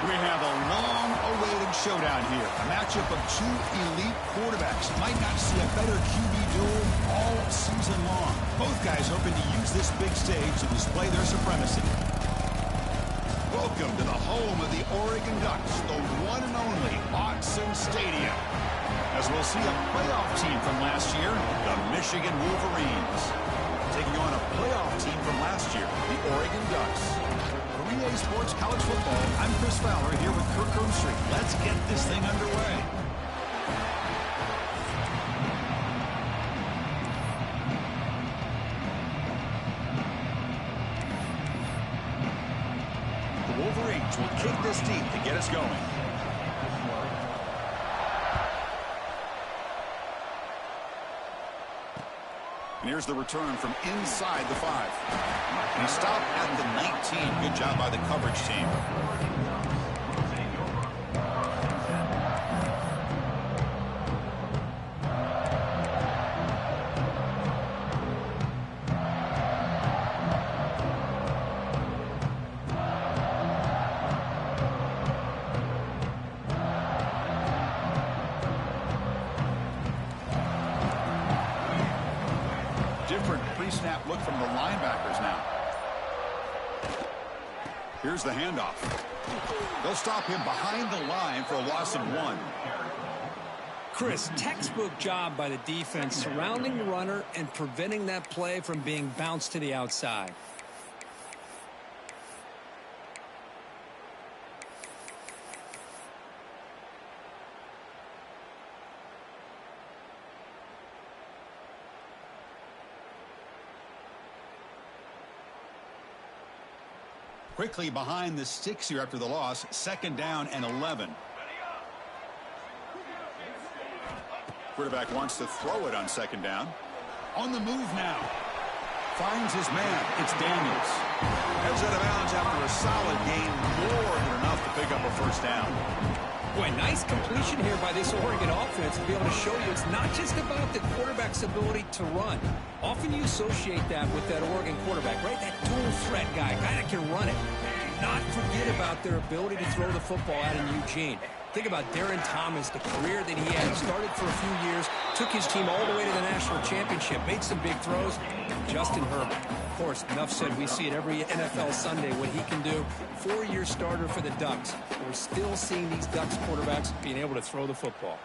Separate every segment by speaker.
Speaker 1: We have a long-awaited showdown here. A matchup of two elite quarterbacks. Might not see a better QB duel all season long. Both guys hoping to use this big stage to display their supremacy. Welcome to the home of the Oregon Ducks, the one and only Autzen Stadium. As we'll see a playoff team from last year, the Michigan Wolverines, taking on a playoff team from last year, the Oregon Ducks. For EA Sports College Football, I'm Chris Fowler here with Kirk Herbstreit. Let's get this thing underway. The Wolverines will kick this deep to get us going. And here's the return from inside the 5. And he stopped at the 19. Good job by the coverage team. Different pre-snap look from the linebackers now. Here's the handoff. They'll stop him behind the line for a loss of 1.
Speaker 2: Chris, textbook job by the defense surrounding the runner and preventing that play from being bounced to the outside.
Speaker 1: Quickly behind the sticks here after the loss. 2nd down and 11. Quarterback wants to throw it on 2nd down. On the move now. Finds his man. It's Daniels. Heads out of bounds after a solid gain. More than enough to pick up a 1st down.
Speaker 2: Boy, nice completion here by this Oregon offense to be able to show you it's not just about the quarterback's ability to run. Often you associate that with that Oregon quarterback, right? That dual threat guy that can run it. Do not forget about their ability to throw the football out in Eugene. Think about Darren Thomas, the career that he had. Started for a few years, took his team all the way to the national championship, made some big throws. Justin Herbert. Of course, enough said, we see it every NFL Sunday what he can do. 4-year starter for the Ducks. We're still seeing these Ducks quarterbacks being able to throw the football.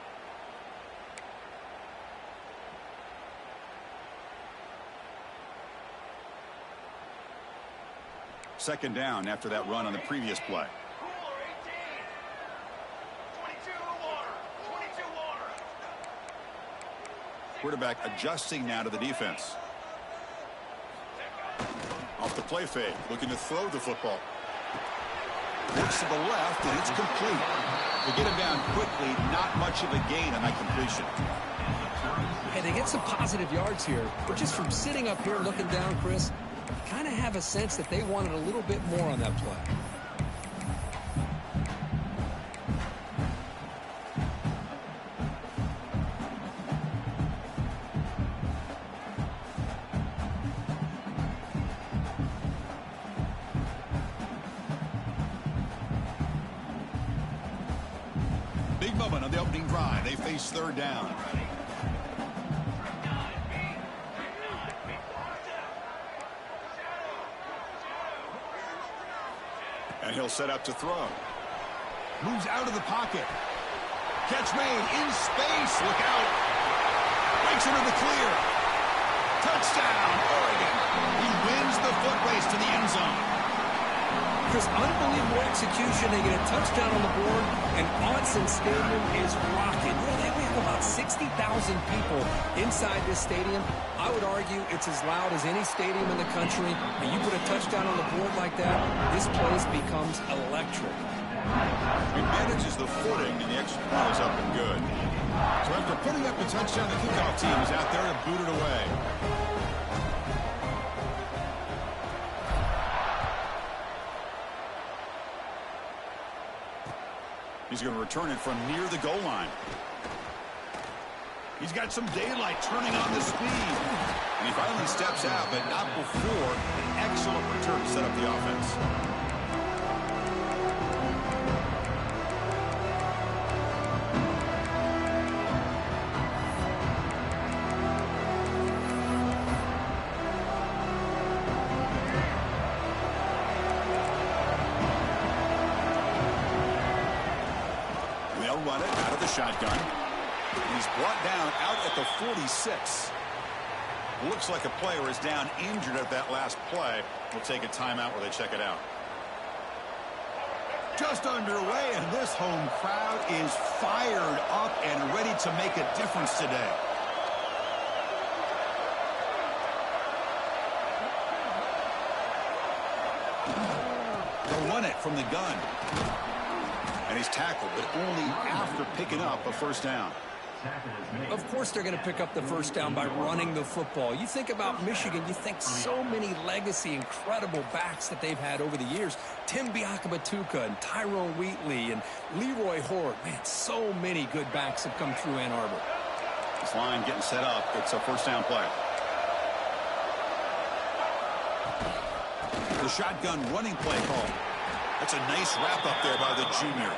Speaker 1: Second down after that run on the previous play. Quarterback adjusting now to the defense. Off the play fake, looking to throw the football. Looks to the left, and it's complete. They get him down quickly, not much of a gain on that completion.
Speaker 2: Hey, they get some positive yards here, but just from sitting up here looking down, Chris, kind of have a sense that they wanted a little bit more on that play.
Speaker 1: Big moment on the opening drive. They face 3rd down. And he'll set up to throw. Moves out of the pocket. Catch made in space. Look out. Breaks into the clear. Touchdown, Oregon. He wins the foot race to the end zone.
Speaker 2: Chris, unbelievable execution. They get a touchdown on the board, and Autzen Stadium is rocking. They have about 60,000 people inside this stadium. I would argue it's as loud as any stadium in the country. And you put a touchdown on the board like that, this place becomes electric.
Speaker 1: He manages the footing, and the extra point is up and good. So after putting up a touchdown, the kickoff team is out there to boot it away. He's going to return it from near the goal line. He's got some daylight turning on the speed. And he finally steps out, but not before an excellent return to set up the offense. run it out of the shotgun. He's brought down out at the 46. Looks like a player is down injured at that last play. We'll take a timeout while they check it out. Just underway, and this home crowd is fired up and ready to make a difference today. They'll run it from the gun. And he's tackled, but only after picking up a first down.
Speaker 2: Of course they're going to pick up the first down by running the football. You think about Michigan, you think so many legacy, incredible backs that they've had over the years. Tim Biakabatuka and Tyrone Wheatley and Leroy Horde. Man, so many good backs have come through Ann Arbor.
Speaker 1: This line getting set up. It's a first down play. The shotgun running play call. That's a nice wrap up there by the junior.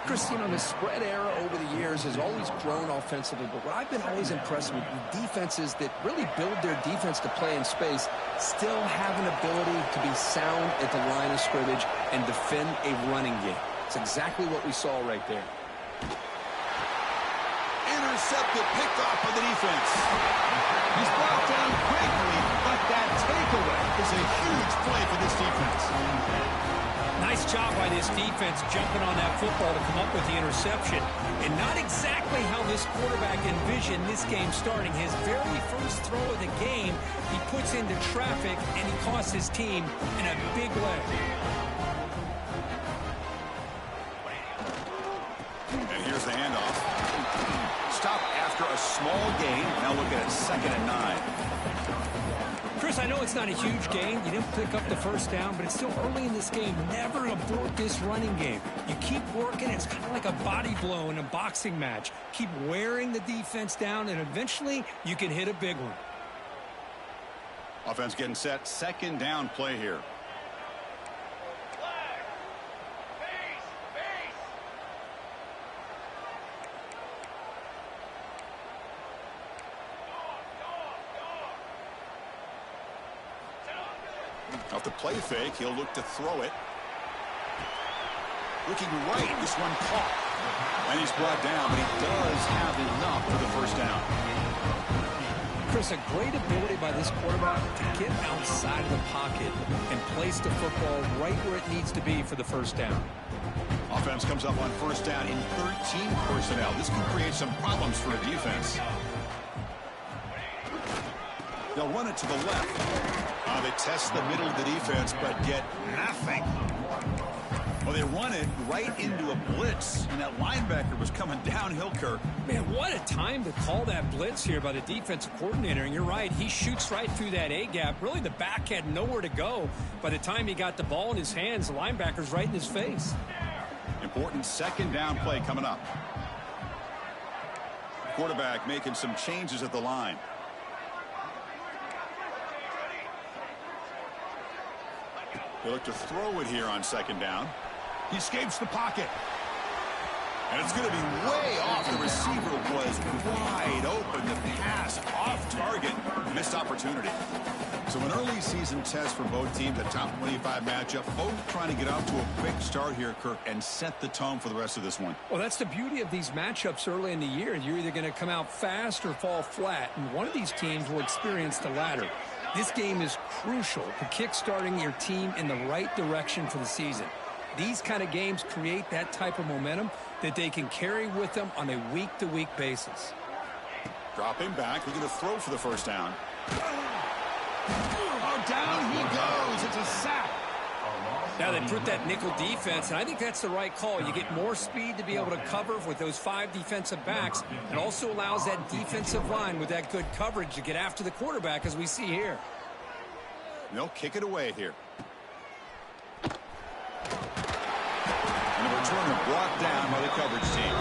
Speaker 2: Chris, you know, the spread era over the years has always grown offensively, but what I've been always impressed with the defenses that really build their defense to play in space still have an ability to be sound at the line of scrimmage and defend a running game. It's exactly what we saw right there.
Speaker 1: Intercepted, picked off by the defense. He's brought down quickly, but that takeaway is a huge play for this defense.
Speaker 2: Nice job by this defense jumping on that football to come up with the interception. And not exactly how this quarterback envisioned this game starting. His very first throw of the game, he puts into traffic, and he costs his team in a big way.
Speaker 1: And here's the handoff. Stop after a small gain. Now looking at 2nd and 9.
Speaker 2: Chris, I know it's not a huge gain. You didn't pick up the first down, but it's still early in this game. Never abort this running game. You keep working. It's kind of like a body blow in a boxing match. Keep wearing the defense down, and eventually you can hit a big one.
Speaker 1: Offense getting set. 2nd down play here. Off the play fake, he'll look to throw it. Looking right, this one caught. And he's brought down, but he does have enough for the first down.
Speaker 2: Chris, a great ability by this quarterback to get outside of the pocket and place the football right where it needs to be for the first down.
Speaker 1: Offense comes up on first down in 13 personnel. This can create some problems for a defense. They'll run it to the left. They test the middle of the defense, but get nothing. Well, they run it right into a blitz, and that linebacker was coming downhill, Kirk.
Speaker 2: Man, what a time to call that blitz here by the defensive coordinator. And you're right, he shoots right through that A-gap. Really, the back had nowhere to go. By the time he got the ball in his hands, the linebacker's right in his face.
Speaker 1: Important 2nd down play coming up. Quarterback making some changes at the line. They look to throw it here on 2nd down. He escapes the pocket. And it's going to be way off. The receiver was wide open. The pass off target. Missed opportunity. So an early season test for both teams, a top 25 matchup. Both trying to get out to a quick start here, Kirk, and set the tone for the rest of this one.
Speaker 2: Well, that's the beauty of these matchups early in the year. You're either going to come out fast or fall flat. And one of these teams will experience the latter. This game is crucial for kickstarting your team in the right direction for the season. These kind of games create that type of momentum that they can carry with them on a week-to-week basis.
Speaker 1: Dropping back, looking to throw for the first down. Oh, down he goes. It's a sack.
Speaker 2: Now they put that nickel defense, and I think that's the right call. You get more speed to be able to cover with those 5 defensive backs. It also allows that defensive line with that good coverage to get after the quarterback, as we see here.
Speaker 1: And they'll kick it away here. And the returner brought down by the coverage team.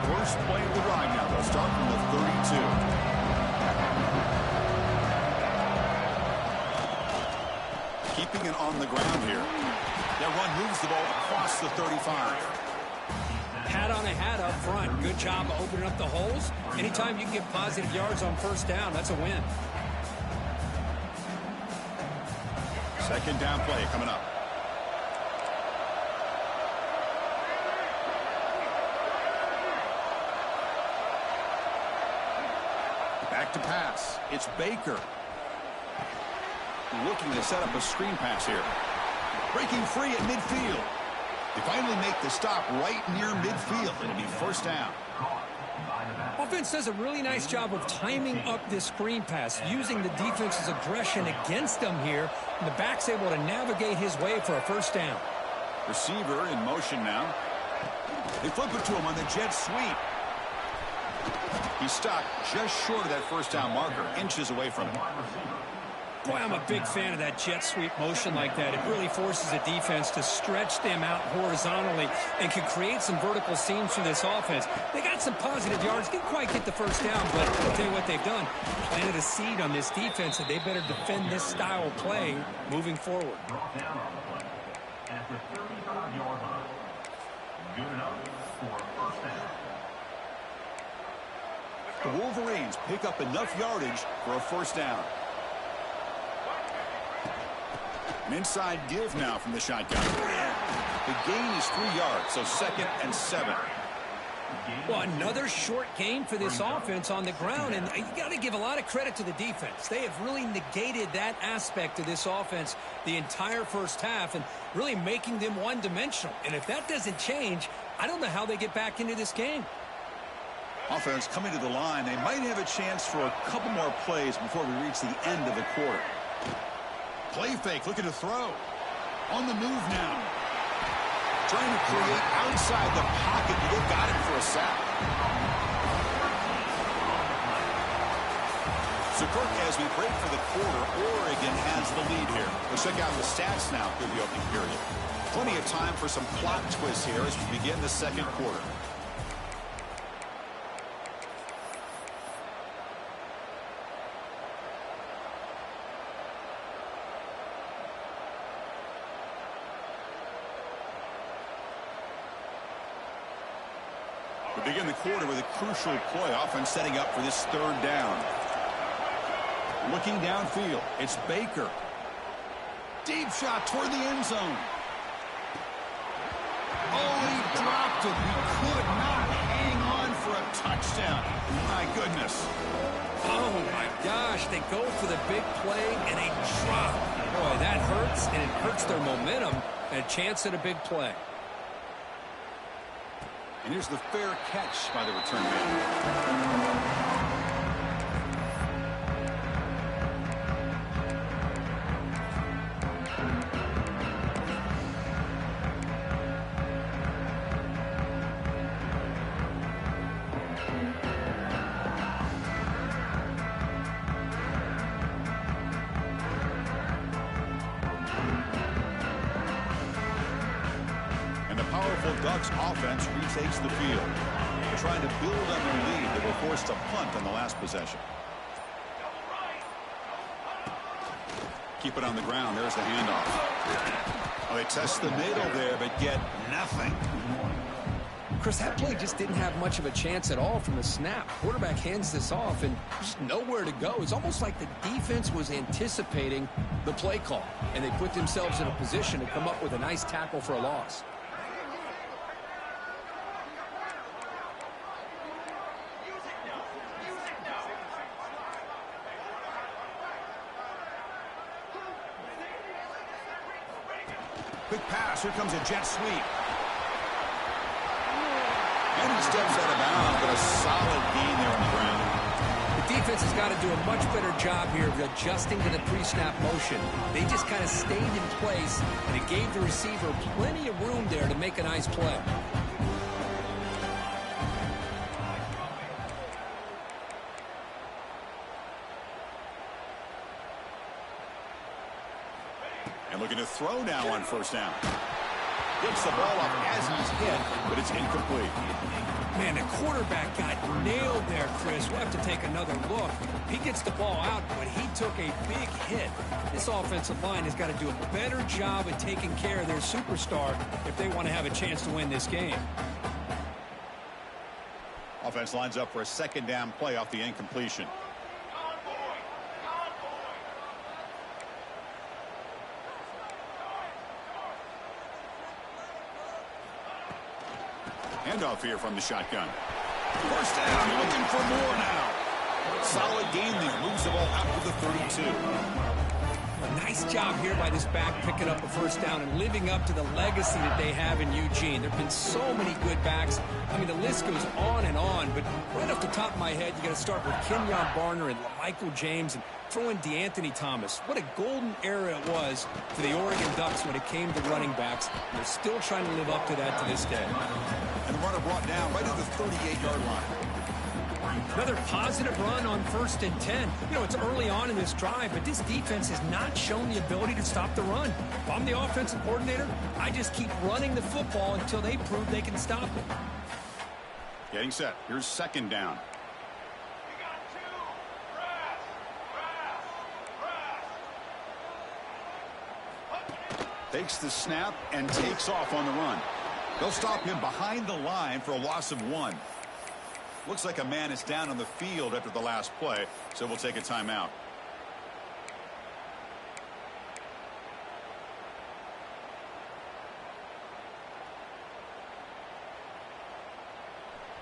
Speaker 1: First play of the drive now. They'll start from the 32. Keeping it on the ground here. That run moves the ball across the 35.
Speaker 2: Hat on a hat up front. Good job of opening up the holes. Anytime you can get positive yards on first down, that's a win.
Speaker 1: Second down play coming up. Back to pass. It's Baker. Looking to set up a screen pass here. Breaking free at midfield. They finally make the stop right near midfield. It'll be first down.
Speaker 2: Offense does a really nice job of timing up this screen pass, using the defense's aggression against them here, and the back's able to navigate his way for a first down.
Speaker 1: Receiver in motion now. They flip it to him on the jet sweep. He stopped just short of that first down marker, inches away from it.
Speaker 2: Boy, I'm a big fan of that jet sweep motion like that. It really forces the defense to stretch them out horizontally and can create some vertical seams for this offense. They got some positive yards, didn't quite get the first down, but I'll tell you what they've done. Planted a seed on this defense that they better defend this style of play moving forward.
Speaker 3: At the 35-yard line. Good enough for a first down.
Speaker 1: The Wolverines pick up enough yardage for a first down. An inside give now from the shotgun. The gain is 3 yards, so 2nd and 7.
Speaker 2: Well, another short gain for this offense on the ground, and you got to give a lot of credit to the defense. They have really negated that aspect of this offense the entire first half and really making them one-dimensional. And if that doesn't change, I don't know how they get back into this game.
Speaker 1: Offense coming to the line. They might have a chance for a couple more plays before we reach the end of the quarter. Play fake, looking to throw. On the move now. Trying to create outside the pocket. They got him for a sack. So, Kirk, as we break for the quarter, Oregon has the lead here. Let's check out the stats now through the opening period. Plenty of time for some plot twists here as we begin the second quarter. We begin the quarter with a crucial play, offense setting up for this third down. Looking downfield, it's Baker. Deep shot toward the end zone. Oh, he dropped it. He could not hang on for a touchdown. My goodness.
Speaker 2: Oh, my gosh. They go for the big play, and they drop. Boy, that hurts, and it hurts their momentum and a chance at a big play.
Speaker 1: And here's the fair catch by the return man. Ducks offense retakes the field. They're trying to build on their lead. They were forced to punt on the last possession. Keep it on the ground. There's the handoff. Well, they test the middle there, but get nothing.
Speaker 2: Chris, that play just didn't have much of a chance at all from the snap. Quarterback hands this off and just nowhere to go. It's almost like the defense was anticipating the play call, and they put themselves in a position to come up with a nice tackle for a loss.
Speaker 1: Quick pass. Here comes a jet sweep. And he steps out of bounds, but a solid gain there on the ground.
Speaker 2: The defense has got to do a much better job here of adjusting to the pre-snap motion. They just kind of stayed in place, and it gave the receiver plenty of room there to make a nice play.
Speaker 1: And looking to throw now on first down. Gets the ball up as he's hit, but it's incomplete.
Speaker 2: Man, the quarterback got nailed there, Chris. We'll have to take another look. He gets the ball out, but he took a big hit. This offensive line has got to do a better job at taking care of their superstar if they want to have a chance to win this game.
Speaker 1: Offense lines up for a second down play off the incompletion. handoff here from the shotgun. First down, looking for more now. Solid game there. Moves the ball out to the 32.
Speaker 2: A nice job here by this back picking up a first down and living up to the legacy that they have in Eugene. There have been so many good backs. I mean, the list goes on and on, but right off the top of my head, you got to start with Kenyon Barner and Michael James and throw in DeAnthony Thomas. What a golden era it was for the Oregon Ducks when it came to running backs. And they're still trying to live up to that to this day.
Speaker 1: And the runner brought down right at the 38-yard line.
Speaker 2: Another positive run on 1st and 10. You know, it's early on in this drive, but this defense has not shown the ability to stop the run. If I'm the offensive coordinator, I just keep running the football until they prove they can stop it.
Speaker 1: Getting set. Here's 2nd down. Takes the snap and takes off on the run. They'll stop him behind the line for a loss of 1. Looks like a man is down on the field after the last play, so we'll take a timeout.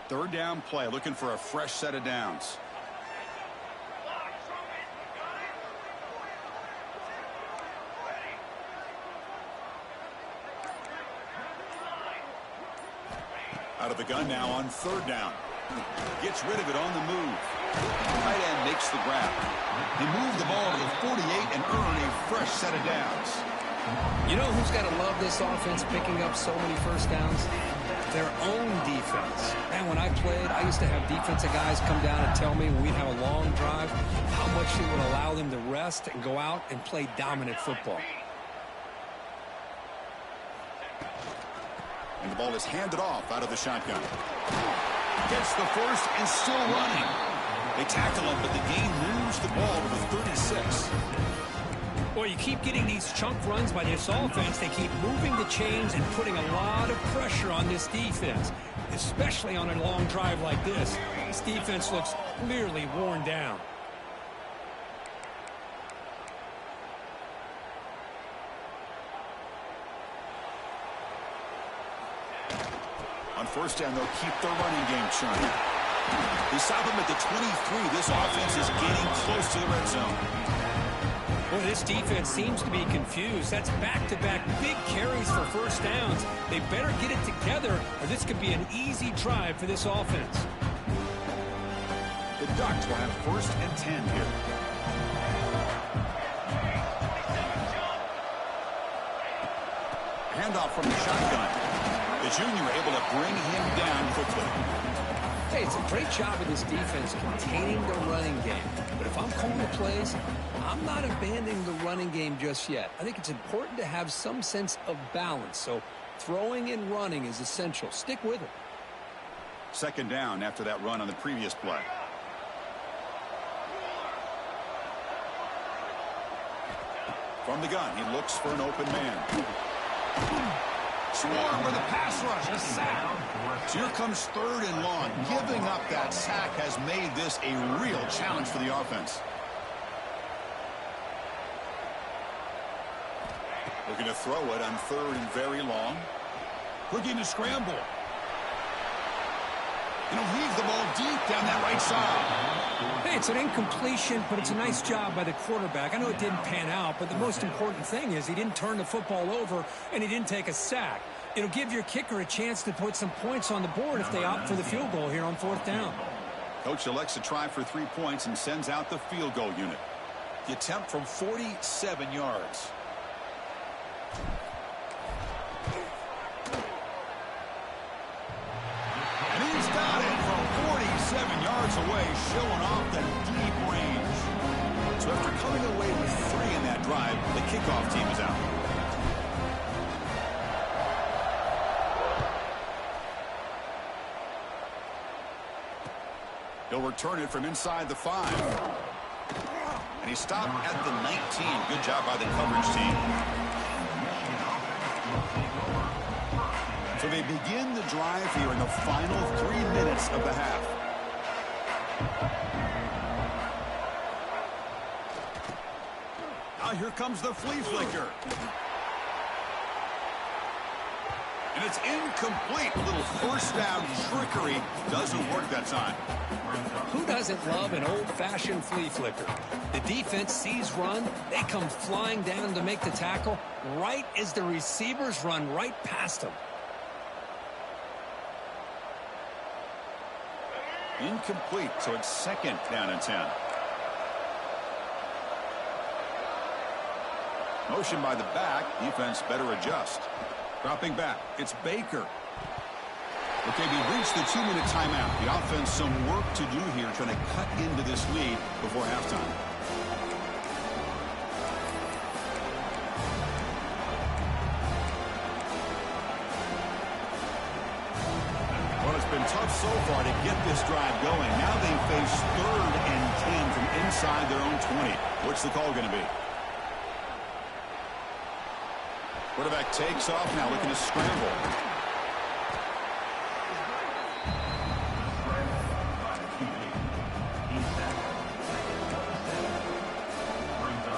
Speaker 1: Third down play, looking for a fresh set of downs. Out of the gun now on 3rd down. Gets rid of it on the move. Tight end makes the grab. They move the ball to the 48 and earn a fresh set of downs.
Speaker 2: You know who's got to love this offense picking up so many first downs? Their own defense. And when I played, I used to have defensive guys come down and tell me when we'd have a long drive how much it would allow them to rest and go out and play dominant football.
Speaker 1: And the ball is handed off out of the shotgun. Gets the first and still running. They tackle him, but the game moves the ball to the 36.
Speaker 2: Boy, you keep getting these chunk runs by this offense. They keep moving the chains and putting a lot of pressure on this defense, especially on a long drive like this. This defense looks clearly worn down.
Speaker 1: On 1st down, they'll keep their running game churning. They stop him at the 23. This offense is getting close to the red zone.
Speaker 2: Well, this defense seems to be confused. That's back-to-back big carries for first downs. They better get it together, or this could be an easy drive for this offense.
Speaker 1: The Ducks will have 1st and 10 here. Handoff from the shotgun. The junior able to bring him down quickly.
Speaker 2: Hey, it's a great job of this defense containing the running game. But if I'm calling the plays, I'm not abandoning the running game just yet. I think it's important to have some sense of balance. So throwing and running is essential. Stick with it.
Speaker 1: 2nd down after that run on the previous play. From the gun, he looks for an open man. Swarm with a pass rush, a sack. So here comes 3rd and long. Giving up that sack has made this a real challenge for the offense. Looking to throw it on 3rd and very long. Looking to scramble. And he'll leave the ball deep down that right side.
Speaker 2: Hey, it's an incompletion, but it's a nice job by the quarterback. I know it didn't pan out, but the most important thing is he didn't turn the football over and he didn't take a sack. It'll give your kicker a chance to put some points on the board if they opt for the field goal here on 4th down.
Speaker 1: Coach elects to try for 3 points and sends out the field goal unit. The attempt from 47 yards. And he's got it from 47 yards away, showing off the deep range. So after coming away with 3 in that drive, the kickoff team is out. He'll return it from inside the 5. And he stopped at the 19. Good job by the coverage team. So they begin the drive here in the final 3 minutes of the half. Now here comes the flea flicker. And it's incomplete. A little first down trickery doesn't work that time.
Speaker 2: Who doesn't love an old-fashioned flea flicker? The defense sees run. They come flying down to make the tackle right as the receivers run right past them.
Speaker 1: Incomplete, so it's second down and 10. Motion by the back. Defense better adjust. Dropping back. It's Baker. Okay, we've reached the 2-minute timeout. The offense some work to do here trying to cut into this lead before halftime. Well, it's been tough so far to get this drive going. Now they face 3rd and 10 from inside their own 20. What's the call going to be? Quarterback takes off now, looking to scramble.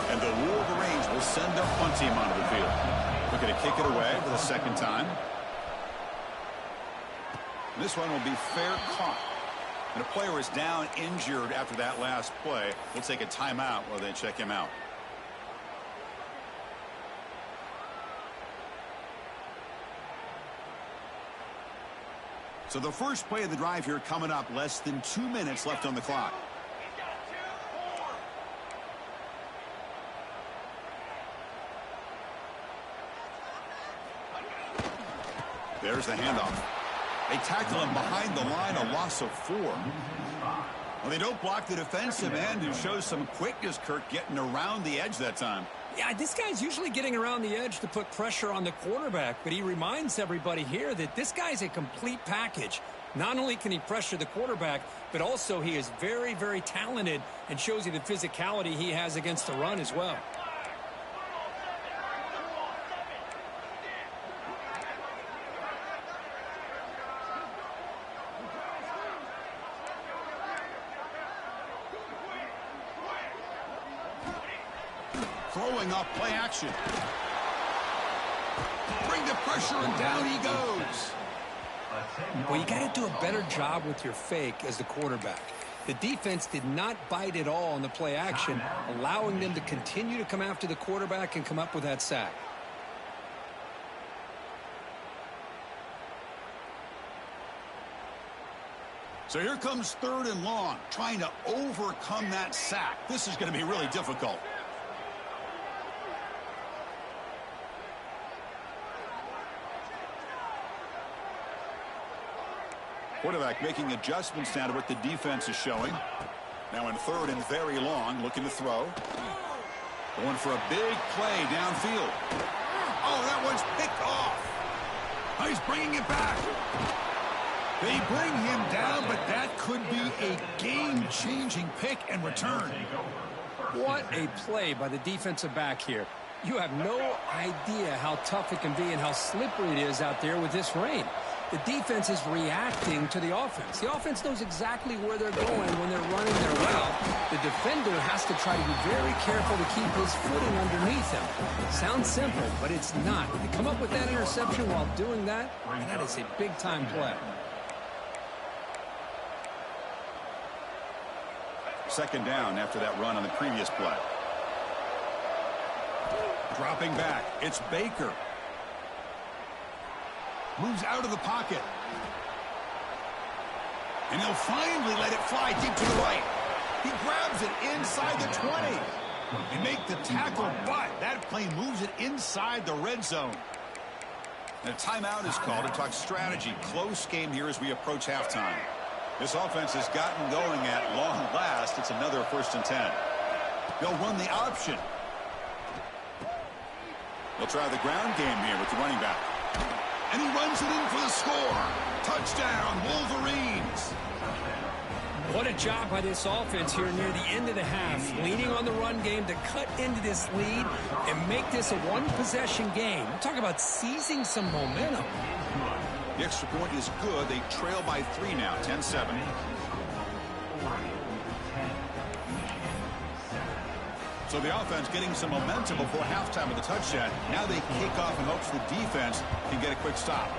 Speaker 1: And the Wolverines will send their punt team onto the field. Looking to kick it away for the second time. This one will be fair caught. And a player is down injured after that last play. We'll take a timeout while they check him out. So the first play of the drive here coming up. Less than 2 minutes left on the clock. There's the handoff. They tackle him behind the line, a loss of 4. Well, they don't block the defensive end and shows some quickness, Kirk, getting around the edge that time.
Speaker 2: Yeah, this guy's usually getting around the edge to put pressure on the quarterback, but he reminds everybody here that this guy's a complete package. Not only can he pressure the quarterback, but also he is very, very talented and shows you the physicality he has against the run as well.
Speaker 1: Throwing off play action. Bring the pressure and down he goes.
Speaker 2: Well, you got to do a better job with your fake as the quarterback. The defense did not bite at all on the play action, allowing them to continue to come after the quarterback and come up with that sack.
Speaker 1: So here comes 3rd and long, trying to overcome that sack. This is going to be really difficult. Quarterback making adjustments now to what the defense is showing. Now in 3rd and very long, looking to throw. Going for a big play downfield. Oh, that one's picked off. Oh, he's bringing it back. They bring him down, but that could be a game-changing pick and return.
Speaker 2: What a play by the defensive back here. You have no idea how tough it can be and how slippery it is out there with this rain. The defense is reacting to the offense. The offense knows exactly where they're going when they're running their route. The defender has to try to be very careful to keep his footing underneath him. Sounds simple, but it's not. To come up with that interception while doing that, that is a big-time play.
Speaker 1: Second down after that run on the previous play. Dropping back, it's Baker. Moves out of the pocket. And he'll finally let it fly deep to the right. He grabs it inside the 20. And make the tackle, but that play moves it inside the red zone. And a timeout is called to talk strategy. Close game here as we approach halftime. This offense has gotten going at long last. It's another 1st and 10. They'll run the option. They'll try the ground game here with the running back. And he runs it in for the score. Touchdown, Wolverines.
Speaker 2: What a job by this offense here near the end of the half. Leaning on the run game to cut into this lead and make this a one-possession game. I'm talking about seizing some momentum.
Speaker 1: The extra point is good. They trail by 3 now, 10-7. So the offense getting some momentum before halftime with the touchdown. Now they kick off in hopes the defense can get a quick stop.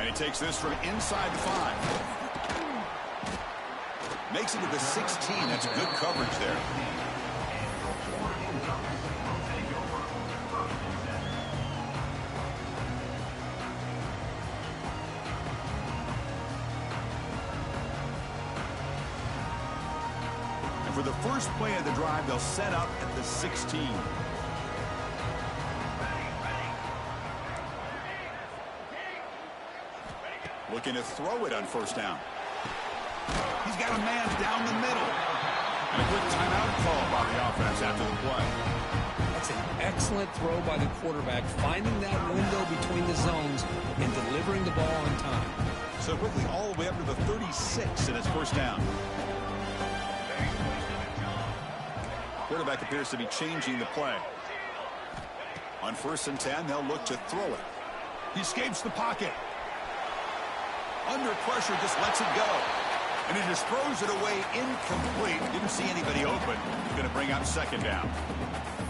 Speaker 1: he takes this from inside the 5. Makes it to the 16. That's good coverage there. And for the first play of the drive, they'll set up at the 16. Looking to throw it on first down. He's got a man down the middle. And a quick timeout call by the offense after the play.
Speaker 2: That's an excellent throw by the quarterback, finding that window between the zones and delivering the ball on time.
Speaker 1: So quickly all the way up to the 36, and it's first down. Quarterback appears to be changing the play. On 1st and 10, they'll look to throw it. He escapes the pocket. Under pressure, just lets it go. And he just throws it away incomplete. Didn't see anybody open. He's going to bring up 2nd down.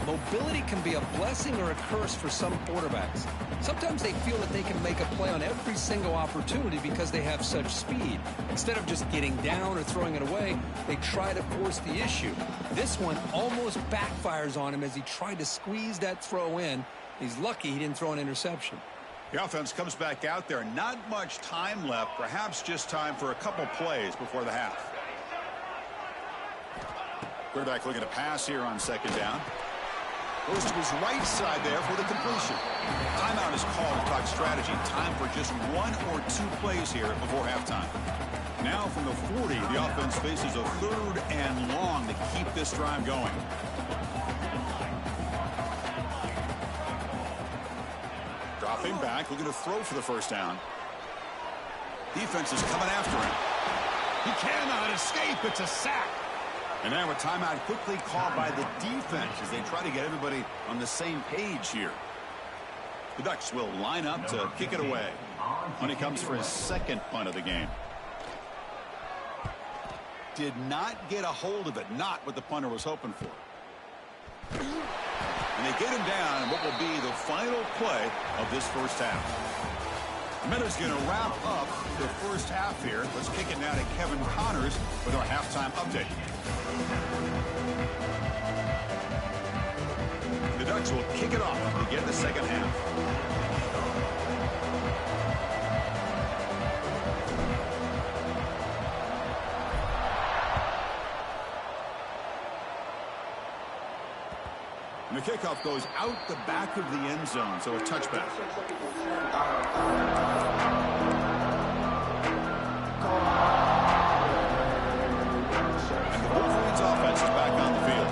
Speaker 2: Mobility can be a blessing or a curse for some quarterbacks. Sometimes they feel that they can make a play on every single opportunity because they have such speed. Instead of just getting down or throwing it away, they try to force the issue. This one almost backfires on him as he tried to squeeze that throw in. He's lucky he didn't throw an interception.
Speaker 1: The offense comes back out there. Not much time left. Perhaps just time for a couple plays before the half. Quarterback looking to pass here on 2nd down. Goes to his right side there for the completion. Timeout is called to talk strategy. Time for just 1 or 2 plays here before halftime. Now from the 40, the offense faces a 3rd and long to keep this drive going. Dropping back, looking to throw for the first down. Defense is coming after him. He cannot escape. It's a sack. And now a timeout quickly called by the defense as they try to get everybody on the same page here. The Ducks will line up to kick it away when he comes for his 2nd punt of the game. Did not get a hold of it. Not what the punter was hoping for. And they get him down in what will be the final play of this first half. Minutes going to wrap up the first half here. Let's kick it now to Kevin Connors with our halftime update. The Ducks will kick it off to begin the second half. And the kickoff goes out the back of the end zone, so a touchback. And the Wolverines offense is back on the field.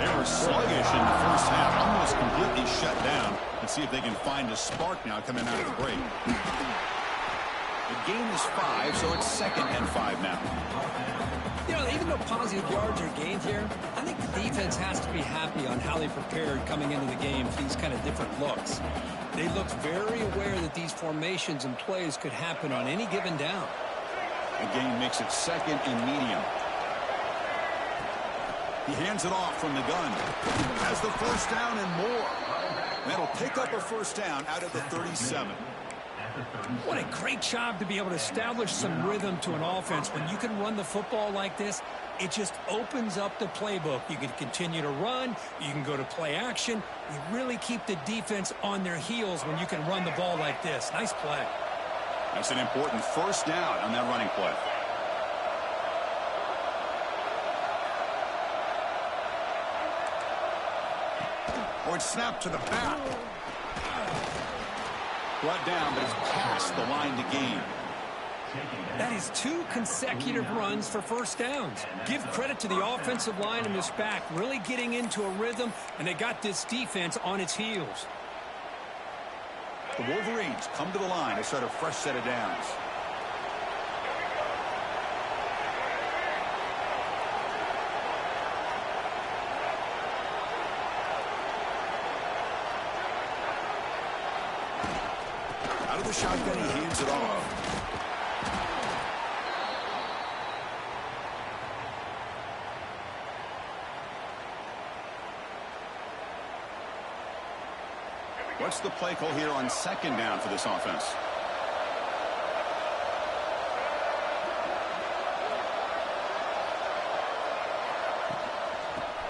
Speaker 1: They were sluggish in the first half, almost completely shut down. Let's see if they can find a spark now coming out of the break. The gain is 5, so it's 2nd and 5 now.
Speaker 2: You know, even though positive yards are gained here, I think the defense has to be happy on how they prepared coming into the game for these kind of different looks. They looked very aware that these formations and plays could happen on any given down.
Speaker 1: The gain makes it 2nd and medium. He hands it off from the gun. Has the first down and more. That'll pick up a first down out of the 37.
Speaker 2: What a great job to be able to establish some rhythm to an offense. When you can run the football like this, it just opens up the playbook. You can continue to run. You can go to play action. You really keep the defense on their heels when you can run the ball like this. Nice play.
Speaker 1: That's an important first down on that running play. Or it's snapped to the back. Brought down, but it's past the line to gain.
Speaker 2: That is 2 consecutive runs for first downs. Give credit to the offensive line and this back, really getting into a rhythm, and they got this defense on its heels.
Speaker 1: The Wolverines come to the line to start a fresh set of downs. Out of the shotgun, he hands it off. What's the play call here on 2nd down for this offense?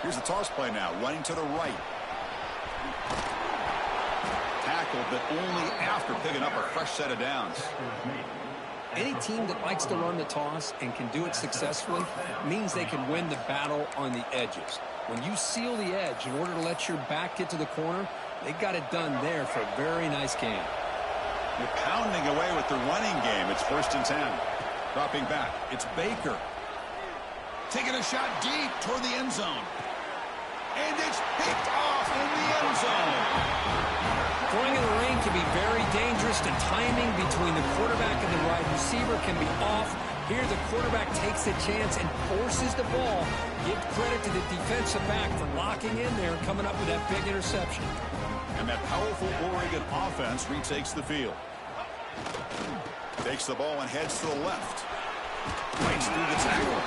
Speaker 1: Here's the toss play now, running to the right. Tackled, but only after picking up a fresh set of downs.
Speaker 2: Any team that likes to run the toss and can do it successfully means they can win the battle on the edges. When you seal the edge in order to let your back get to the corner, they got it done there for a very nice gain.
Speaker 1: They're pounding away with the running game. It's 1st and 10. Dropping back. It's Baker. Taking a shot deep toward the end zone. And it's picked off in the end zone.
Speaker 2: Throwing in the rain can be very dangerous. The timing between the quarterback and the wide receiver can be off. Here the quarterback takes a chance and forces the ball. Give credit to the defensive back for locking in there and coming up with that big interception.
Speaker 1: And that powerful Oregon offense retakes the field. Takes the ball and heads to the left. Fights through the tackle.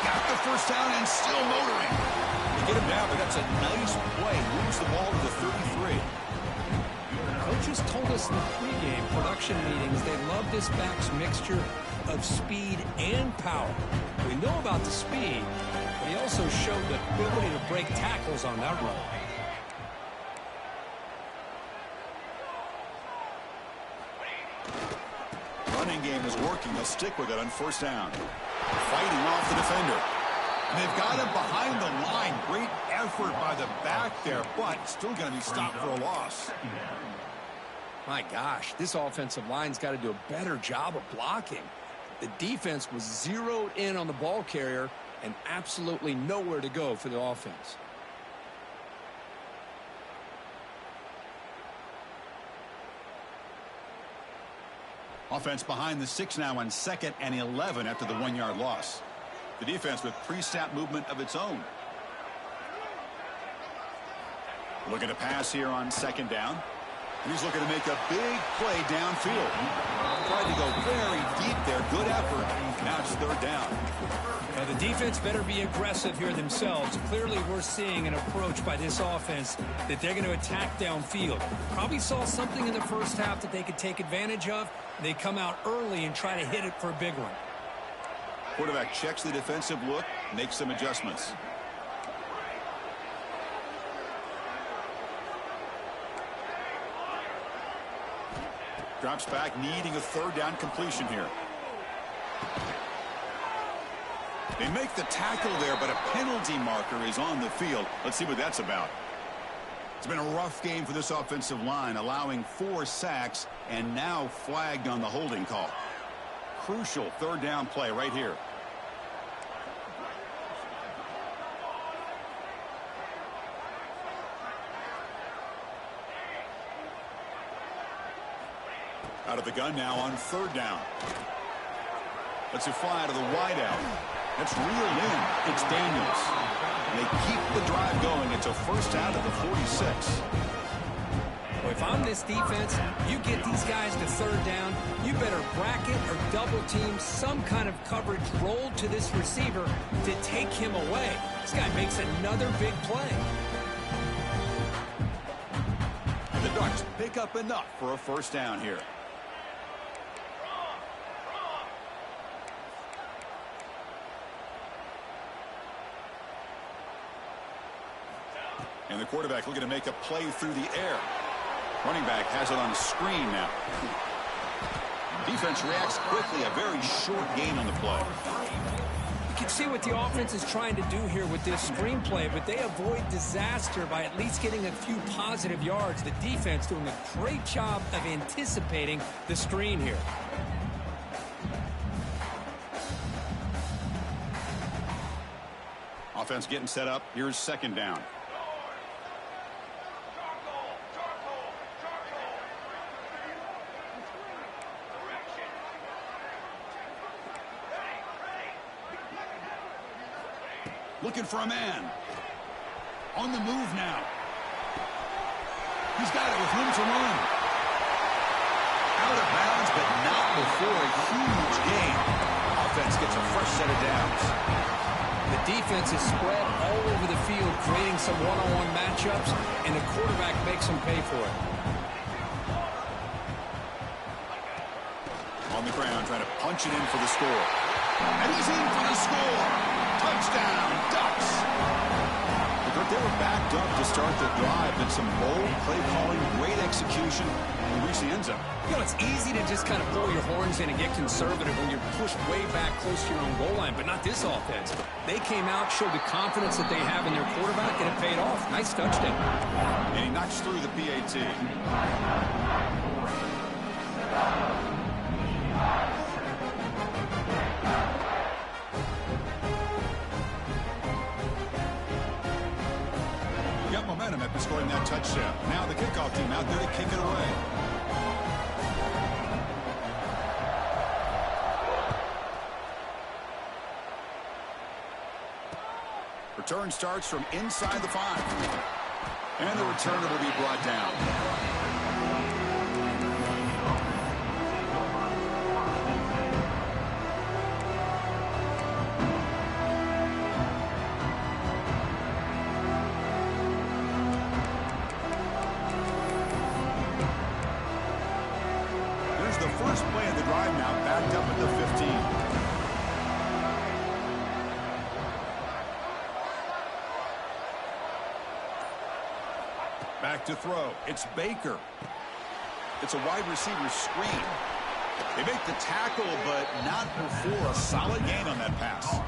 Speaker 1: Got the first down and still motoring. They get him down, but that's a nice play. Moves the ball to the 33.
Speaker 2: Coaches told us in the pregame production meetings they love this back's mixture of speed and power. We know about the speed, but he also showed the ability to break tackles on that run.
Speaker 1: Running game is working. They'll stick with it on 1st down. Fighting off the defender. And they've got him behind the line. Great effort by the back there, but still going to be stopped for a loss.
Speaker 2: My gosh, this offensive line's got to do a better job of blocking. The defense was zeroed in on the ball carrier and absolutely nowhere to go for the offense.
Speaker 1: Offense behind the 6 now on 2nd and 11 after the 1-yard loss. The defense with pre-snap movement of its own. Looking to pass here on 2nd down. And he's looking to make a big play downfield. Tried to go very deep there. Good effort. Now it's 3rd down.
Speaker 2: Now the defense better be aggressive here themselves. Clearly we're seeing an approach by this offense that they're going to attack downfield. Probably saw something in the first half that they could take advantage of. They come out early and try to hit it for a big one.
Speaker 1: Quarterback checks the defensive look, makes some adjustments. Drops back, needing a 3rd down completion here. They make the tackle there, but a penalty marker is on the field. Let's see what that's about. It's been a rough game for this offensive line, allowing 4 sacks and now flagged on the holding call. Crucial 3rd down play right here. Out of the gun now on 3rd down. Lets it fly to the wideout. That's reeled in. It's Daniels. And they keep the drive going. It's a 1st down at the 46.
Speaker 2: Well, if I'm this defense, you get these guys to 3rd down, you better bracket or double team some kind of coverage rolled to this receiver to take him away. This guy makes another big play.
Speaker 1: And the Ducks pick up enough for a 1st down here. And the quarterback looking to make a play through the air. Running back has it on a screen now. Defense reacts quickly. A very short gain on the play.
Speaker 2: You can see what the offense is trying to do here with this screenplay, but they avoid disaster by at least getting a few positive yards. The defense doing a great job of anticipating the screen here.
Speaker 1: Offense getting set up. Here's 2nd down. Looking for a man. On the move now. He's got it with room to run. Out of bounds, but not before a huge gain. Offense gets a fresh set of downs.
Speaker 2: The defense is spread all over the field, creating some one-on-one matchups, and the quarterback makes them pay for it.
Speaker 1: On the ground, trying to punch it in for the score. And he's in for the score. Touchdown, Ducks. stuff to start the drive, and some bold play calling, great execution, and reach the end zone.
Speaker 2: You know, it's easy to just kind of pull your horns in and get conservative when you're pushed way back close to your own goal line, but not this offense. They came out, showed the confidence that they have in their quarterback, and it paid off. Nice touchdown.
Speaker 1: And he knocks through the PAT. Got momentum after scoring that touchdown. Now the kickoff team out there to kick it away. Return starts from inside the 5. And the returner will be brought down. There's the first play of the drive now, backed up at the 15. Back to throw. It's Baker. It's a wide receiver screen. They make the tackle, but not before a solid gain on that pass.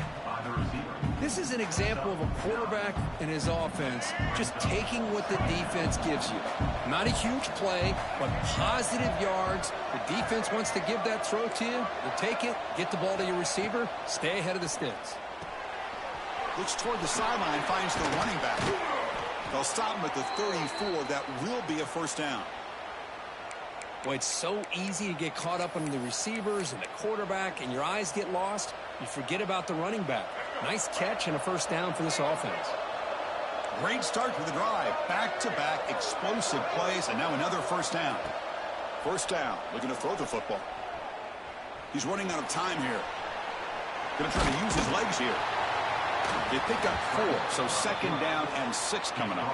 Speaker 2: This is an example of a quarterback and his offense just taking what the defense gives you. Not a huge play, but positive yards. The defense wants to give that throw to you. You take it, get the ball to your receiver, stay ahead of the sticks.
Speaker 1: Looks toward the sideline, finds the running back. They'll stop him at the 34. That will be a first down.
Speaker 2: Boy, it's so easy to get caught up on the receivers and the quarterback, and your eyes get lost. You forget about the running back. Nice catch and a first down for this offense.
Speaker 1: Great start to the drive. Back-to-back explosive plays, and now another first down. First down, looking to throw the football. He's running out of time here. Going to try to use his legs here. They pick up 4, so second down and 6 coming up.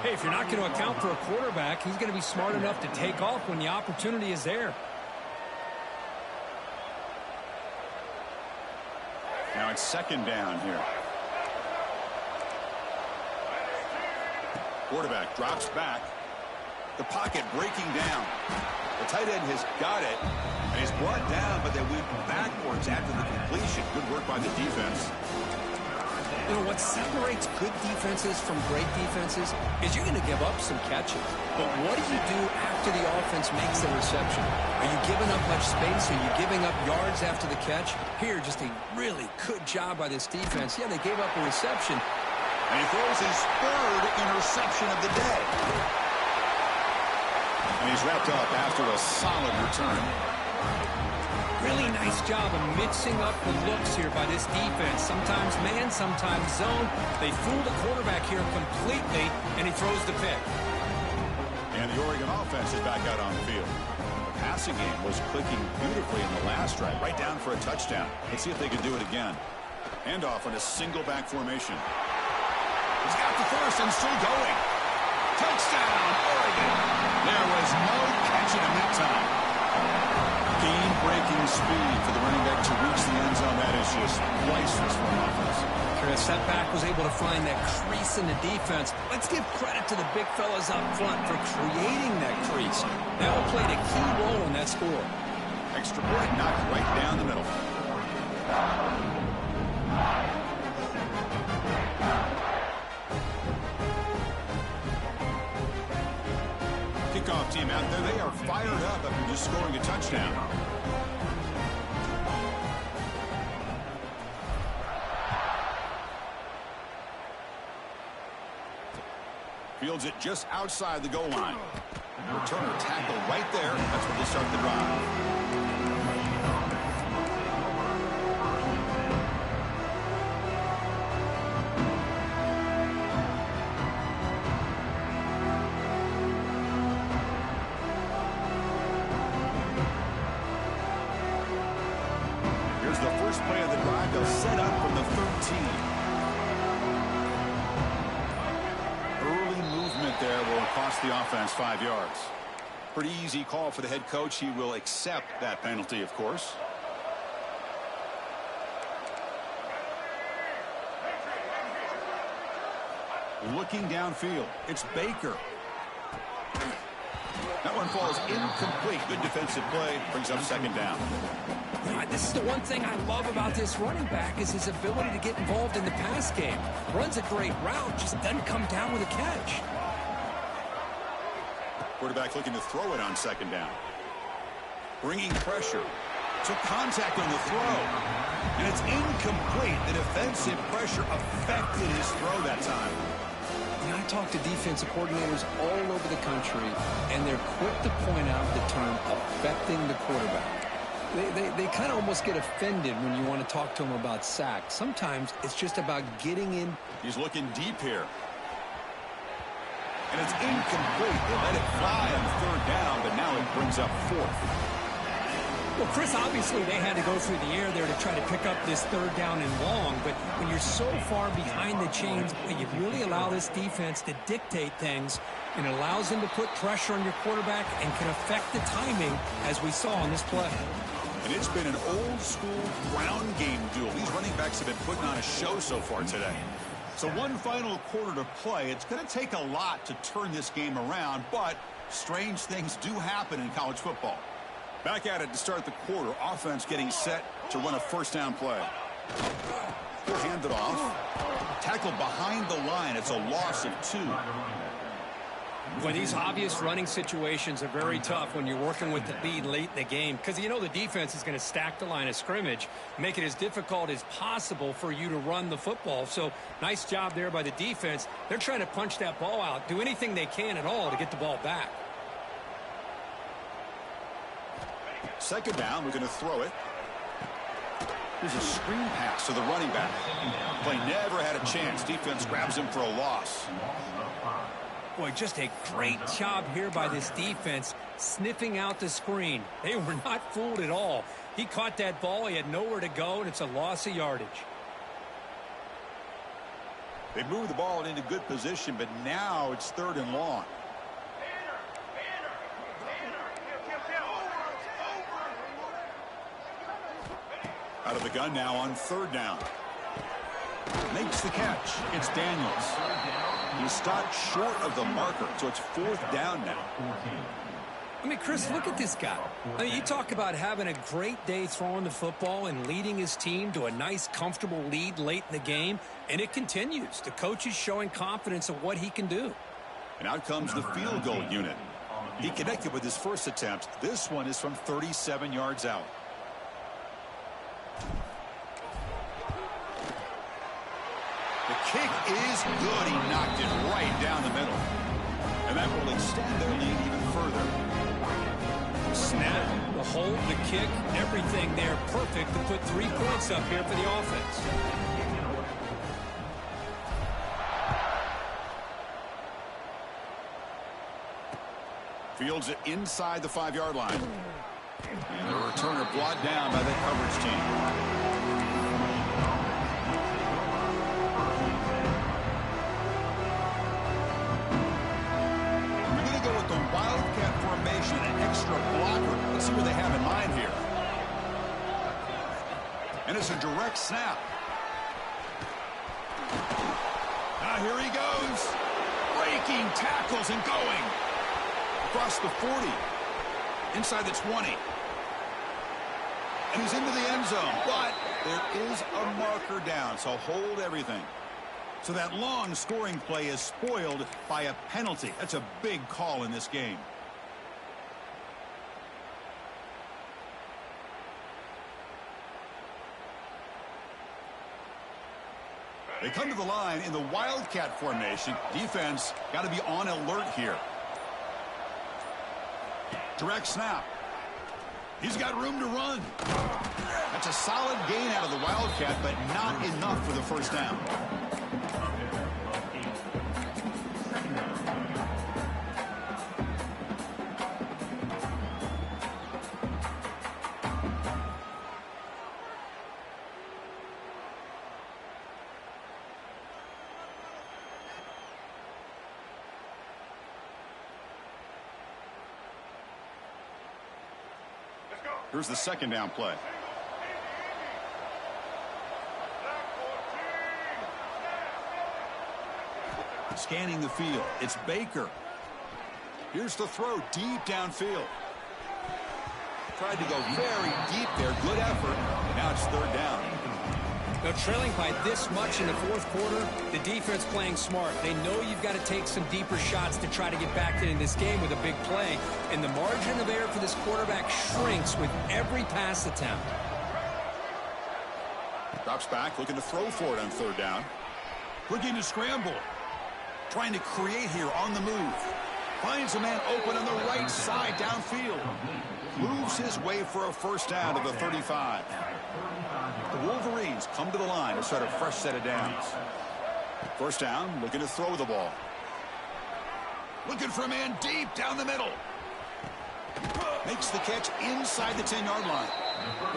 Speaker 2: Hey, if you're not going to account for a quarterback, he's going to be smart enough to take off when the opportunity is there.
Speaker 1: Now it's second down here. Quarterback drops back. The pocket breaking down. The tight end has got it, and he's brought down, but they went backwards after the completion. Good work by the defense.
Speaker 2: You know, what separates good defenses from great defenses is you're going to give up some catches. But what do you do after the offense makes the reception? Are you giving up much space? Are you giving up yards after the catch? Here, just a really good job by this defense. Yeah, they gave up a reception.
Speaker 1: And he throws his 3rd interception of the day. And he's wrapped up after a solid return.
Speaker 2: Really nice job of mixing up the looks here by this defense. Sometimes man, sometimes zone. They fool the quarterback here completely, and he throws the pick.
Speaker 1: And the Oregon offense is back out on the field. The passing game was clicking beautifully in the last drive, right down for a touchdown. Let's see if they can do it again. Handoff on a single back formation. He's got the first and still going. Touchdown, Oregon. There was no catching him that time. Game-breaking speed for the running back to reach the end zone. That is just priceless for an offense.
Speaker 2: Chris, that back was able to find that crease in the defense. Let's give credit to the big fellas up front for creating that crease. They all played a key role in that score.
Speaker 1: Extra point knocked right down the middle. Kickoff team out there. They are fired up after just scoring a touchdown. Fields it just outside the goal line. Returner tackle right there. That's where they start the drive. Here's the first play of the drive. They'll set up from the 13. Early movement there will cost the offense 5 yards. Pretty easy call for the head coach. He will accept that penalty, of course. Looking downfield. It's Baker. That one falls incomplete. Good defensive play. Brings up second down.
Speaker 2: This is the one thing I love about this running back is his ability to get involved in the pass game. Runs a great route, just doesn't come down with a catch.
Speaker 1: Quarterback looking to throw it on second down. Bringing pressure. Took contact on the throw. And it's incomplete. The defensive pressure affected his throw that time.
Speaker 2: I talk to defensive coordinators all over the country, and they're quick to point out the term affecting the quarterback. They kind of almost get offended when you want to talk to them about sacks. Sometimes it's just about getting in.
Speaker 1: He's looking deep here. And it's incomplete. They let it fly on third down, but now it brings up fourth.
Speaker 2: Well, Chris, obviously they had to go through the air there to try to pick up this third down and long, but when you're so far behind the chains, you really allow this defense to dictate things, and it allows them to put pressure on your quarterback and can affect the timing, as we saw on this play.
Speaker 1: And it's been an old-school ground game duel. These running backs have been putting on a show so far today. So one final quarter to play. It's going to take a lot to turn this game around, but strange things do happen in college football. Back at it to start the quarter. Offense getting set to run a first down play. He'll hand it off. Tackle behind the line. It's a loss of 2.
Speaker 2: Well, these obvious running situations are very tough when you're working with the lead late in the game, because you know the defense is going to stack the line of scrimmage, make it as difficult as possible for you to run the football. So nice job there by the defense. They're trying to punch that ball out, do anything they can at all to get the ball back.
Speaker 1: Second down, we're going to throw it. Here's a screen pass to the running back. Play never had a chance. Defense grabs him for a loss.
Speaker 2: Boy, just a great job here by this defense, sniffing out the screen. They were not fooled at all. He caught that ball. He had nowhere to go, and it's a loss of yardage.
Speaker 1: They moved the ball into good position, but now it's third and long. Out of the gun now on third down. Makes the catch. It's Daniels. He stopped short of the marker, so it's fourth down now.
Speaker 2: I mean, Chris, look at this guy. I mean, you talk about having a great day throwing the football and leading his team to a nice, comfortable lead late in the game, and it continues. The coach is showing confidence of what he can do.
Speaker 1: And out comes the field goal unit. He connected with his first attempt. This one is from 37 yards out. The kick is good. He knocked it right down the middle. And that will extend their lead even further.
Speaker 2: Snap, the hold, the kick, everything there perfect to put 3 points up here for the offense.
Speaker 1: Fields it inside the 5-yard line. And the returner brought down by the coverage team. Wildcat formation, an extra blocker. Let's see what they have in mind here. And it's a direct snap. Now here he goes. Breaking tackles and going. Across the 40. Inside the 20. And he's into the end zone. But there is a marker down, so hold everything. So that long scoring play is spoiled by a penalty. That's a big call in this game. They come to the line in the Wildcat formation. Defense got to be on alert here. Direct snap. He's got room to run. That's a solid gain out of the Wildcat, but not enough for the first down. Here's the second down play. Scanning the field. It's Baker. Here's the throw deep downfield. Tried to go very deep there. Good effort. Now it's third down.
Speaker 2: Now, trailing by this much in the fourth quarter, the defense playing smart. They know you've got to take some deeper shots to try to get back in this game with a big play. And the margin of error for this quarterback shrinks with every pass attempt.
Speaker 1: Drops back, looking to throw for it on third down. Looking to scramble. Trying to create here on the move. Finds a man open on the right side downfield. Moves his way for a first down to the 35. The Wolverines come to the line to start a fresh set of downs. First down, looking to throw the ball. Looking for a man deep down the middle. Makes the catch inside the 10-yard line.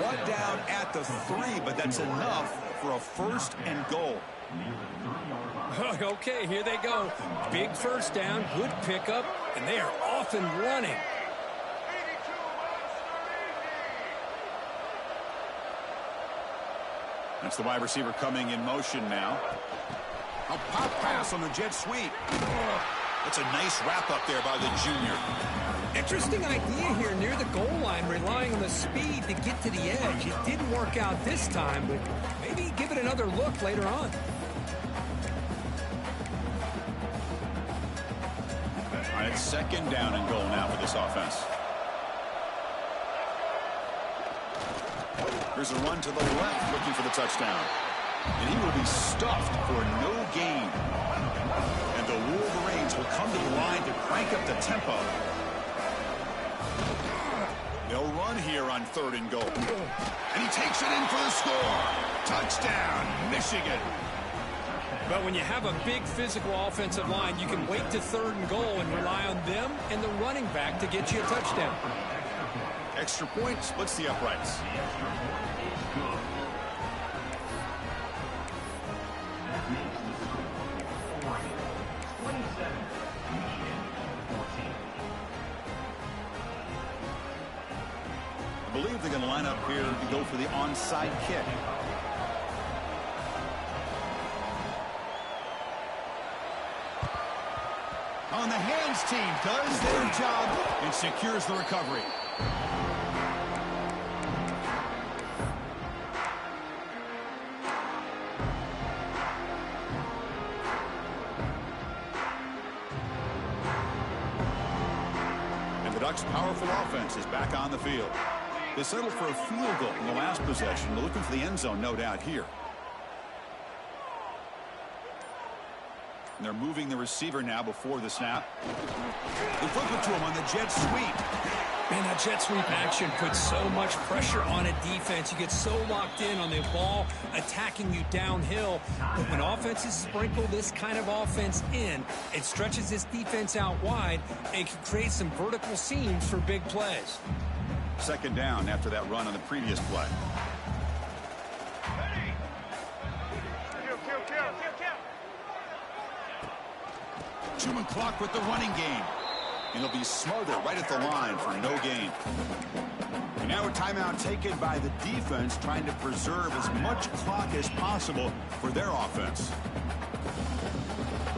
Speaker 1: One down at the 3, but that's enough for a first and goal.
Speaker 2: Okay, here they go. Big first down, good pickup, and they are off and running.
Speaker 1: That's the wide receiver coming in motion now. A pop pass on the jet sweep. That's a nice wrap up there by the junior.
Speaker 2: Interesting idea here near the goal line, relying on the speed to get to the edge. It didn't work out this time, but maybe give it another look later on.
Speaker 1: All right, second down and goal now for this offense. Here's a run to the left, looking for the touchdown. And he will be stuffed for no gain. And the Wolverines will come to the line to crank up the tempo. They'll run here on third and goal. And he takes it in for the score. Touchdown, Michigan.
Speaker 2: But when you have a big physical offensive line, you can wait to third and goal and rely on them and the running back to get you a touchdown.
Speaker 1: Extra point splits the uprights. I believe they're going to line up here to go for the onside kick. On the hands team does their job and secures the recovery. And the Ducks' powerful offense is back on the field. They settled for a field goal in the last possession. They're looking for the end zone, no doubt, here. And they're moving the receiver now before the snap. They flip it to him on the jet sweep.
Speaker 2: Man, that jet sweep action puts so much pressure on a defense. You get so locked in on the ball attacking you downhill. But when offenses sprinkle this kind of offense in, it stretches this defense out wide and can create some vertical seams for big plays.
Speaker 1: Second down after that run on the previous play. Human clock with the running game. And he'll be smothered right at the line for no gain. And now a timeout taken by the defense, trying to preserve as much clock as possible for their offense.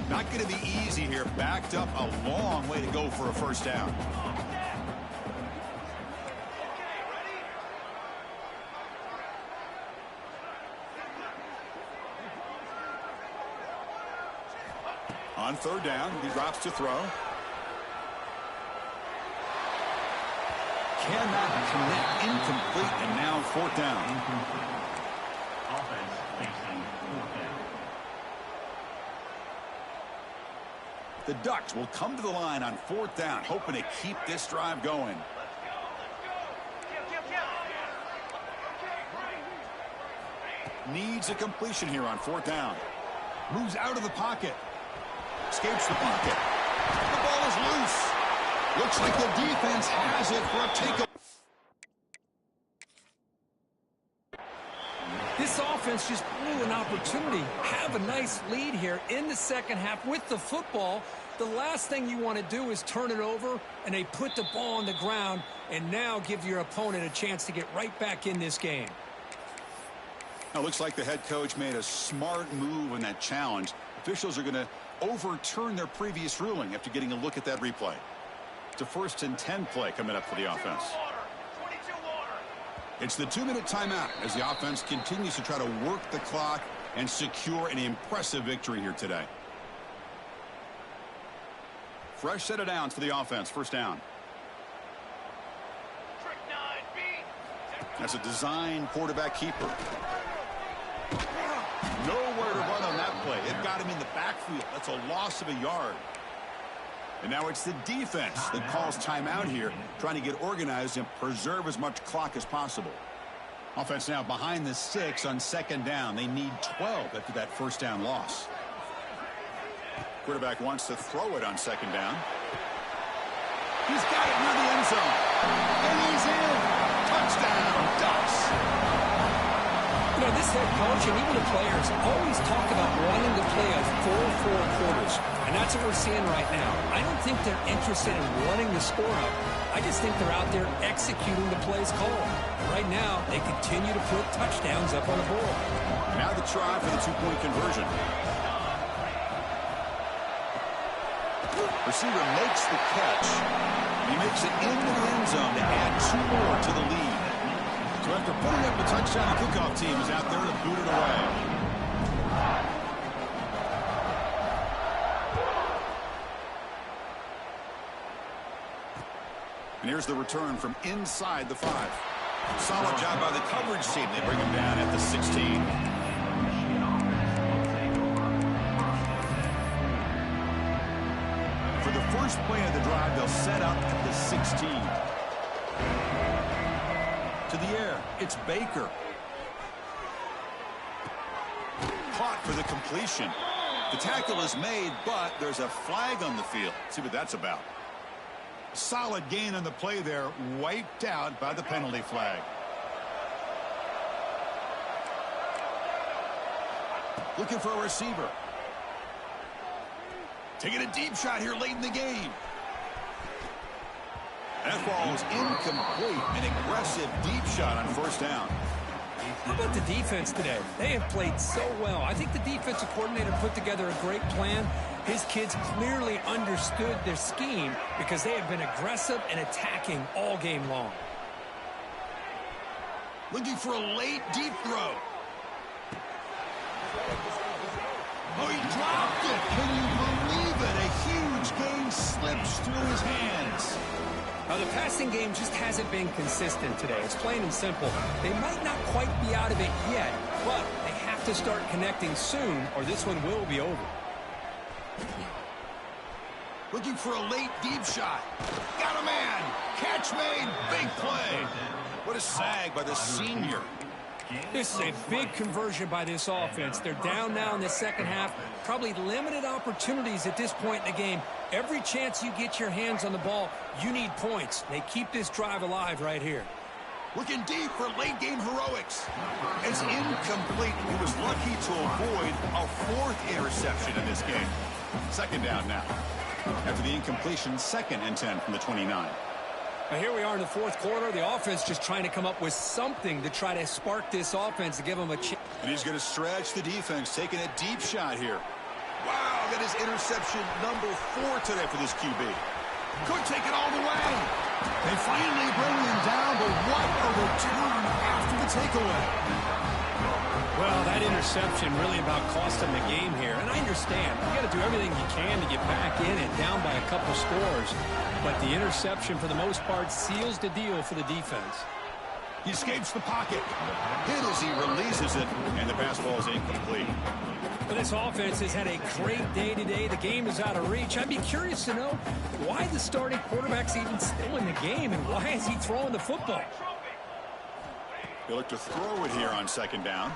Speaker 1: Not going to be easy here. Backed up a long way to go for a first down. On third down, he drops to throw. Cannot connect, incomplete, and now fourth down.
Speaker 3: Offense facing fourth down.
Speaker 1: The Ducks will come to the line on fourth down, hoping to keep this drive going. Needs a completion here on fourth down. Moves out of the pocket. Escapes the pocket. The ball is loose. Looks like the defense has it for a takeaway.
Speaker 2: This offense just blew an opportunity. Have a nice lead here in the second half with the football. The last thing you want to do is turn it over, and they put the ball on the ground and now give your opponent a chance to get right back in this game.
Speaker 1: Now, looks like the head coach made a smart move in that challenge. officials are going to overturn their previous ruling after getting a look at that replay. It's a 1st and 10 play coming up for the offense. It's the 2-minute timeout as the offense continues to try to work the clock and secure an impressive victory here today. Fresh set of downs for the offense. 1st down. That's a design quarterback keeper. Nowhere to run on that play. It got him in the backfield. That's a loss of a yard. And now it's the defense that calls timeout here, trying to get organized and preserve as much clock as possible. Offense now behind the 6 on 2nd down. They need 12 after that 1st down loss. Quarterback wants to throw it on 2nd down. He's got it near the end zone. And he's in. Touchdown, Ducks.
Speaker 2: You know, this head coach and even the players always talk about wanting to play a full 4 quarters. And that's what we're seeing right now. I don't think they're interested in running the score up. I just think they're out there executing the plays called. And right now, they continue to put touchdowns up on the board.
Speaker 1: Now the try for the 2-point conversion. Receiver makes the catch. He makes it into the end zone to add 2 more to the lead. So after putting up a touchdown, the kickoff team is out there to boot it away. And here's the return from inside the 5. Solid job by the coverage team. They bring him down at the 16. First play of the drive, they'll set up at the 16. To the air, it's Baker. Caught for the completion. The tackle is made, but there's a flag on the field. Let's see what that's about. Solid gain on the play there, wiped out by the penalty flag. Looking for a receiver. Taking a deep shot here late in the game. That ball is incomplete. An aggressive deep shot on 1st down.
Speaker 2: How about the defense today? They have played so well. I think the defensive coordinator put together a great plan. His kids clearly understood their scheme because they have been aggressive and attacking all game long.
Speaker 1: Looking for a late deep throw. Oh, he dropped it. Can you believe it? A huge gain slips through his hands.
Speaker 2: Now, the passing game just hasn't been consistent today. It's plain and simple. They might not quite be out of it yet, but they have to start connecting soon or this one will be over.
Speaker 1: Looking for a late deep shot. Got a man. Catch made. Big play. What a sag by the senior.
Speaker 2: This is a big conversion by this offense. They're down now in the 2nd half. Probably limited opportunities at this point in the game. Every chance you get your hands on the ball, you need points. They keep this drive alive right here.
Speaker 1: Looking deep for late game heroics. It's incomplete. He was lucky to avoid a 4th interception in this game. 2nd down now. After the incompletion, 2nd and 10 from the 29.
Speaker 2: Now here we are in the 4th quarter. The offense just trying to come up with something to try to spark this offense to give them a chance.
Speaker 1: And he's going to stretch the defense, taking a deep shot here. Wow, that is interception number 4 today for this QB. Could take it all the way. They finally bring him down, but what a return after the takeaway.
Speaker 2: Well, that interception really about cost them the game here. And I understand. You got to do everything you can to get back in and down by a couple scores. But the interception, for the most part, seals the deal for the defense.
Speaker 1: He escapes the pocket. Hit as he releases it, and the pass ball is incomplete.
Speaker 2: Well, this offense has had a great day today. The game is out of reach. I'd be curious to know why the starting quarterback's even still in the game, and why is he throwing the football?
Speaker 1: They look to throw it here on 2nd down.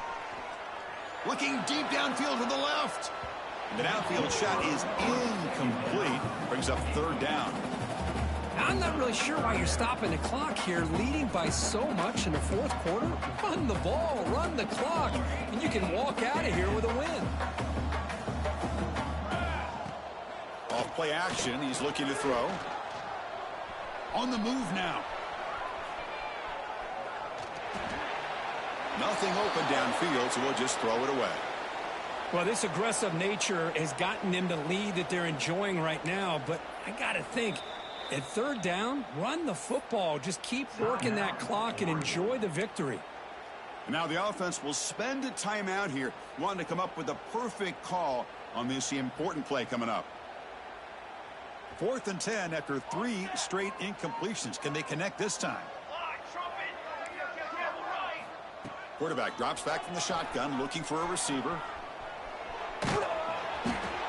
Speaker 1: Looking deep downfield to the left. The downfield shot is incomplete. Brings up 3rd down.
Speaker 2: I'm not really sure why you're stopping the clock here, leading by so much in the 4th quarter. Run the ball, run the clock, and you can walk out of here with a win.
Speaker 1: Off play action, he's looking to throw. On the move now. Nothing open downfield, so we'll just throw it away.
Speaker 2: Well, this aggressive nature has gotten them the lead that they're enjoying right now, but I got to think, at third down, run the football. Just keep working that clock and enjoy the victory.
Speaker 1: Now the offense will spend a timeout here, wanting to come up with a perfect call on this important play coming up. 4th and 10 after 3 straight incompletions. Can they connect this time? Quarterback drops back from the shotgun, looking for a receiver.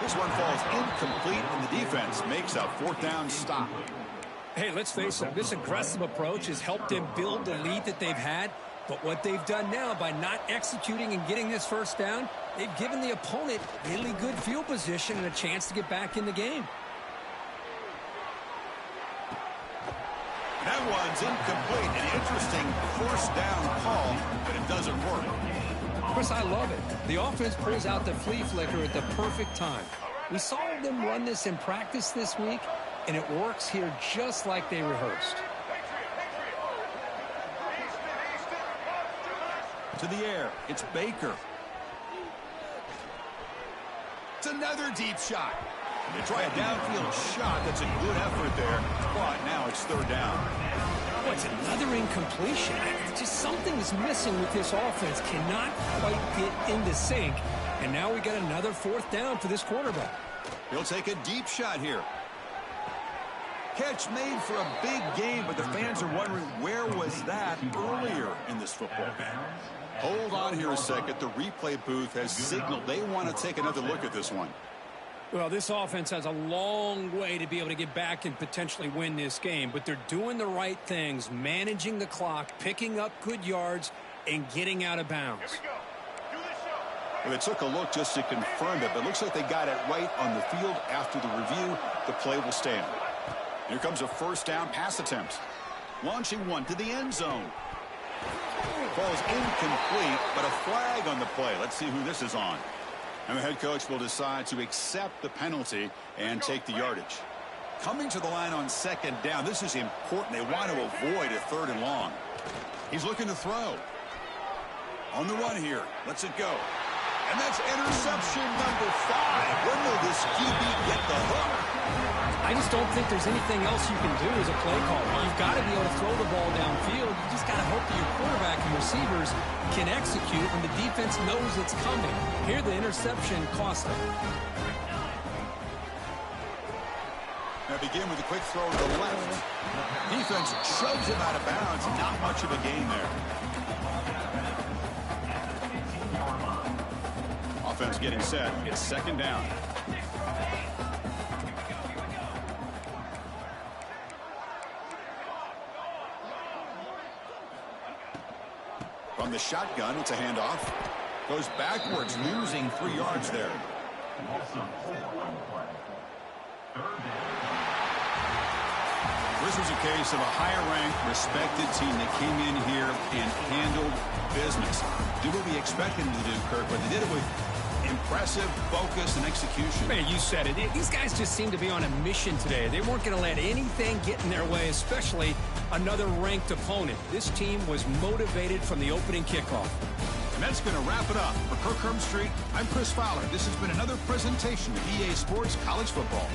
Speaker 1: This one falls incomplete, and the defense makes a 4th down stop.
Speaker 2: Hey, let's face it, this aggressive approach has helped them build the lead that they've had. But what they've done now by not executing and getting this 1st down, they've given the opponent really good field position and a chance to get back in the game.
Speaker 1: That one's incomplete. An interesting 1st down call, but it doesn't work.
Speaker 2: Chris, I love it. The offense pulls out the flea flicker at the perfect time. We saw them run this in practice this week, and it works here just like they rehearsed.
Speaker 1: To the air, it's Baker. It's another deep shot. They try a downfield shot. That's a good effort there, but now it's 3rd down.
Speaker 2: Oh, it's another incompletion. Just something's missing with this offense. Cannot quite get into sync. And now we got another 4th down for this quarterback.
Speaker 1: He'll take a deep shot here. Catch made for a big game, but the fans are wondering where was that earlier in this football game. Hold on here a second. The replay booth has signaled they want to take another look at this one.
Speaker 2: Well, this offense has a long way to be able to get back and potentially win this game, but they're doing the right things, managing the clock, picking up good yards, and getting out of bounds.
Speaker 1: Well, they took a look just to confirm it, but it looks like they got it right on the field. After the review, the play will stand. Here comes a 1st down pass attempt. Launching one to the end zone. Falls incomplete, but a flag on the play. Let's see who this is on. And the head coach will decide to accept the penalty and take the yardage. Coming to the line on 2nd down. This is important. They want to avoid a 3rd and long. He's looking to throw. On the run here. Lets it go. And that's interception number 5. When will this QB get the hook?
Speaker 2: I just don't think there's anything else you can do as a play caller. You've got to be able to throw the ball downfield. You just got to hope that your quarterback and receivers can execute when the defense knows it's coming. Here, the interception cost them.
Speaker 1: Now begin with a quick throw to the left. Defense shoves him out of bounds. Not much of a gain there. Offense getting set. It's 2nd down. From the shotgun, it's a handoff. Goes backwards, losing 3 yards there. This was a case of a higher-ranked, respected team that came in here and handled business. Did what we expected them to do, Kirk, but they did it with impressive focus and execution.
Speaker 2: Man, you said it. These guys just seem to be on a mission today. They weren't going to let anything get in their way, especially another ranked opponent. This team was motivated from the opening kickoff.
Speaker 1: And that's going to wrap it up. For Kirk Herbstreit, I'm Chris Fowler. This has been another presentation of EA Sports College Football.